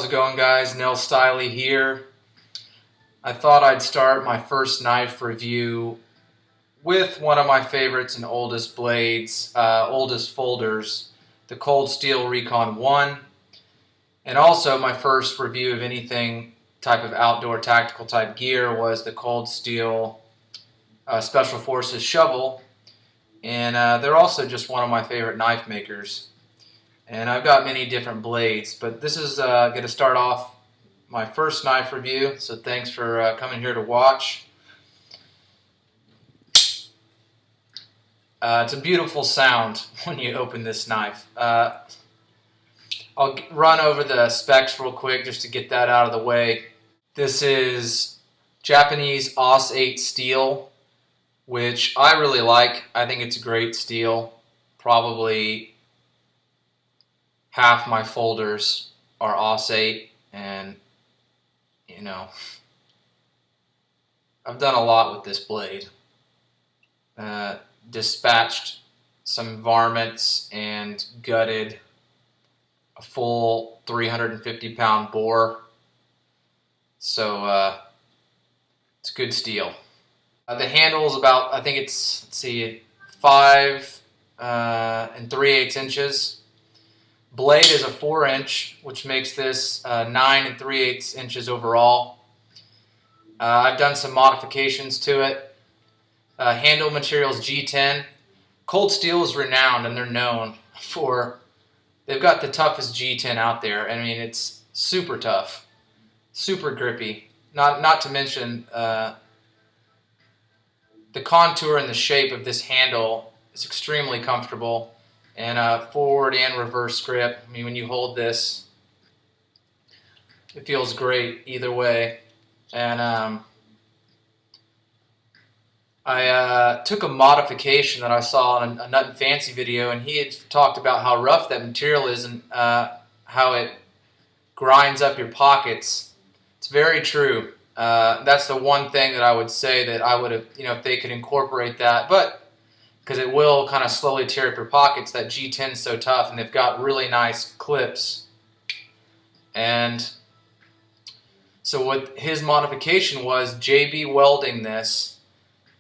How's it going, guys? NelStylee here. I thought I'd start my first knife review with one of my favorites and oldest blades, oldest folders, the Cold Steel Recon 1, and also my first review of anything type of outdoor tactical type gear was the Cold Steel Special Forces shovel, and they're also just one of my favorite knife makers. And I've got many different blades, but this is going to start off my first knife review, so thanks for coming here to watch. It's a beautiful sound when you open this knife. I'll run over the specs real quick just to get that out of the way. This is Japanese AUS 8 steel, which I really like. I think it's a great steel. Probably half my folders are AUS 8, and you know, I've done a lot with this blade. Dispatched some varmints and gutted a full 350-pound boar, so it's good steel. The handle is about, I think it's, let's see, 5 3/8 inches. Blade is a 4-inch, which makes this 9 3/8 inches overall. I've done some modifications to it. Handle materials G10. Cold Steel is renowned, and they're known for, they've got the toughest G10 out there. I mean, it's super tough, super grippy. Not to mention the contour and the shape of this handle is extremely comfortable. And forward and reverse grip. I mean, when you hold this, it feels great either way. And I took a modification that I saw in a Nut and Fancy video, and he had talked about how rough that material is and how it grinds up your pockets. It's very true. That's the one thing that I would say that I would have, if they could incorporate that, but because it will kind of slowly tear up your pockets. That G10 is so tough, and they've got really nice clips. And so what his modification was, JB welding this,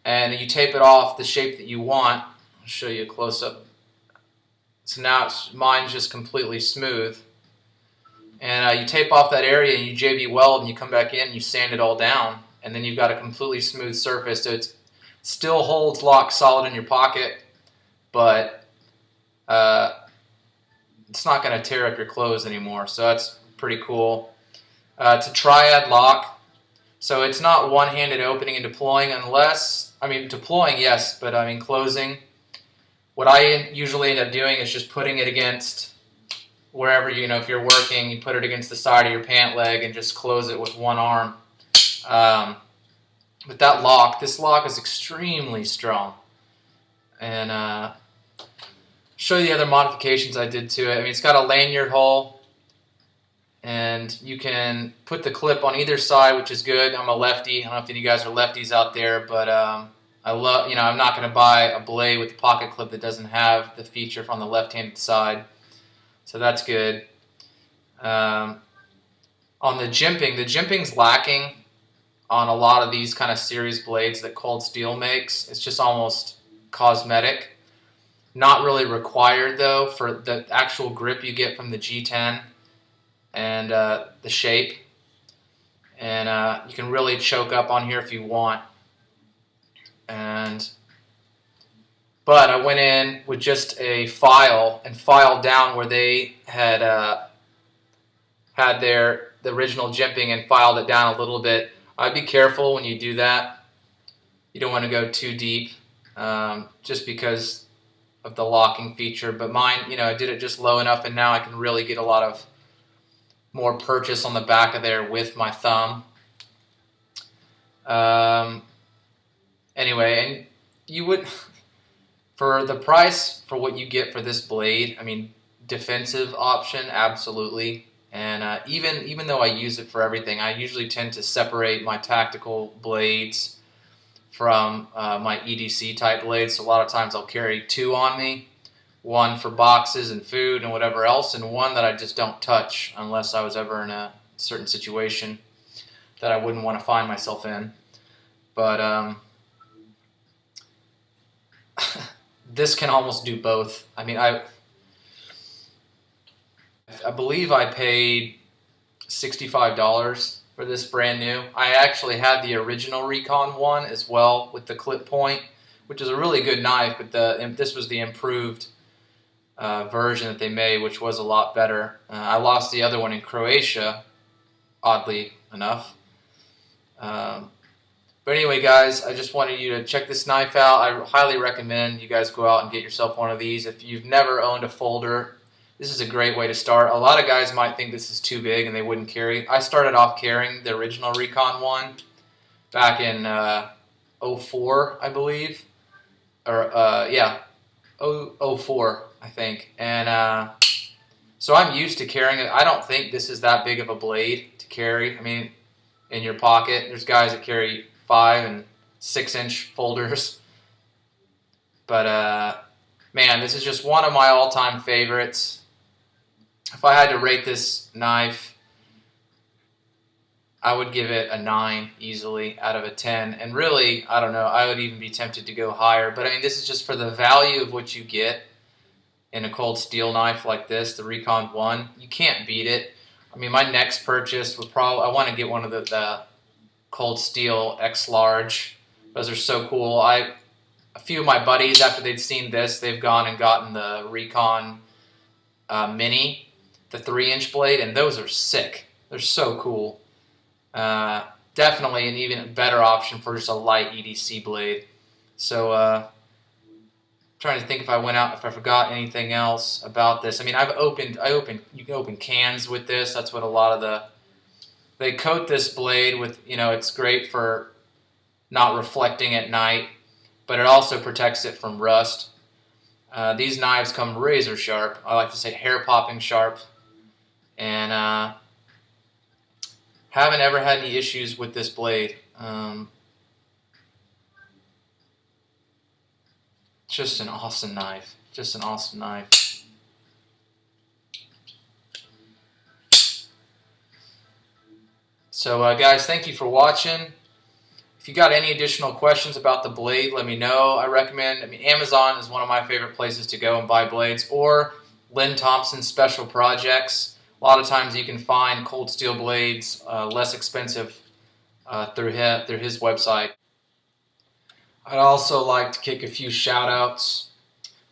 and you tape it off the shape that you want. I'll show you a close-up. So now mine's just completely smooth. And you tape off that area, and you JB weld, and you come back in, and you sand it all down, and then you've got a completely smooth surface. So it's still holds lock solid in your pocket, but it's not going to tear up your clothes anymore, so that's pretty cool. It's a triad lock, so it's not one-handed opening and deploying unless, deploying, yes, but closing. What I usually end up doing is just putting it against wherever, if you're working, you put it against the side of your pant leg and just close it with one arm. But that lock, this lock is extremely strong. And show you the other modifications I did to it. It's got a lanyard hole, and you can put the clip on either side, which is good. I'm a lefty. I don't know if any of you guys are lefties out there, but I love, I'm not going to buy a blade with a pocket clip that doesn't have the feature from the left-handed side. So that's good. On the jimping's lacking on a lot of these kind of series blades that Cold Steel makes. It's just almost cosmetic. Not really required, though, for the actual grip you get from the G10 and the shape. And you can really choke up on here if you want. But I went in with just a file and filed down where they had had the original jimping and filed it down a little bit. I'd be careful when you do that. You don't want to go too deep, just because of the locking feature. But mine, I did it just low enough, and now I can really get a lot of more purchase on the back of there with my thumb. Anyway, and you would, for the price for what you get for this blade, defensive option, absolutely. And even though I use it for everything, I usually tend to separate my tactical blades from my EDC type blades. So a lot of times I'll carry 2 on me, one for boxes and food and whatever else, and one that I just don't touch unless I was ever in a certain situation that I wouldn't want to find myself in. But this can almost do both. I mean, I believe I paid $65 for this brand new. I actually had the original Recon one as well with the clip point, which is a really good knife, but this was the improved version that they made, which was a lot better. I lost the other one in Croatia, oddly enough. But anyway, guys, I just wanted you to check this knife out. I highly recommend you guys go out and get yourself one of these. If you've never owned a folder, this is a great way to start. A lot of guys might think this is too big and they wouldn't carry. I started off carrying the original Recon one back in 04, I believe. Or, yeah, 04, I think. And so I'm used to carrying it. I don't think this is that big of a blade to carry. I mean, in your pocket. There's guys that carry 5 and 6 inch folders. But man, this is just one of my all-time favorites. If I had to rate this knife, I would give it a 9 easily out of a 10. And really, I don't know, I would even be tempted to go higher. But I mean, this is just for the value of what you get in a cold steel knife like this, the Recon 1. You can't beat it. I mean, my next purchase would probably, I want to get one of the cold steel X large. Those are so cool. A few of my buddies, after they'd seen this, they've gone and gotten the Recon Mini, the 3-inch blade, and those are sick. They're so cool. Definitely an even better option for just a light EDC blade. So trying to think if I forgot anything else about this. I mean, you can open cans with this. That's what a lot of they coat this blade with, you know, it's great for not reflecting at night, but it also protects it from rust. These knives come razor sharp. I like to say hair popping sharp. And haven't ever had any issues with this blade. Just an awesome knife. Just an awesome knife. So guys, thank you for watching. If you got any additional questions about the blade, let me know. I mean, Amazon is one of my favorite places to go and buy blades, or Lynn Thompson's Special Projects. A lot of times you can find cold steel blades less expensive through his website. I'd also like to kick a few shout outs.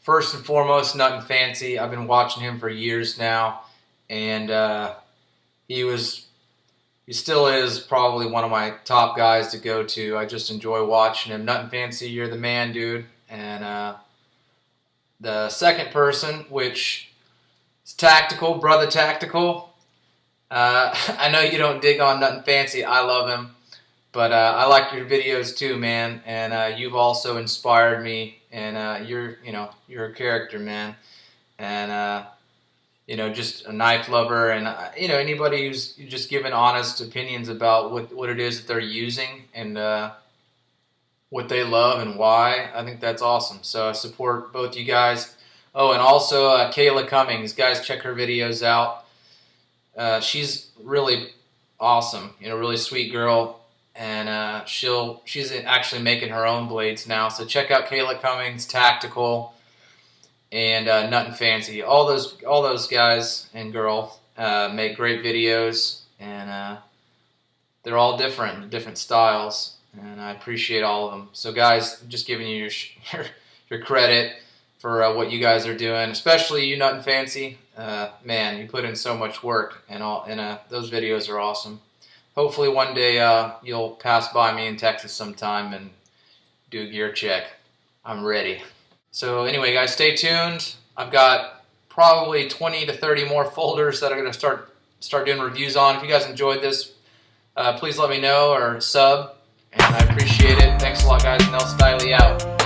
First and foremost, Nothing Fancy. I've been watching him for years now, and he still is probably one of my top guys to go to. I just enjoy watching him. Nothing Fancy, you're the man, dude. And the second person, which is Tactical, Brother Tactical. I know you don't dig on Nothing Fancy. I love him. But I like your videos too, man, and you've also inspired me. And you're a character, man, and just a knife lover, and anybody who's just giving honest opinions about what it is that they're using and what they love and why. I think that's awesome. So I support both you guys. Oh, and also Kayla Cummings, guys, check her videos out. She's really awesome, really sweet girl. And she's actually making her own blades now. So check out Kayla Cummings, Tactical, and Nothing Fancy. All those guys and girl make great videos, and they're all different styles, and I appreciate all of them. So guys, I'm just giving you your credit for what you guys are doing, especially you, Nothing Fancy. Man, you put in so much work, and those videos are awesome. Hopefully one day you'll pass by me in Texas sometime and do a gear check. I'm ready. So anyway, guys, stay tuned. I've got probably 20 to 30 more folders that I'm going to start doing reviews on. If you guys enjoyed this, please let me know or sub, and I appreciate it. Thanks a lot, guys. NelStylee out.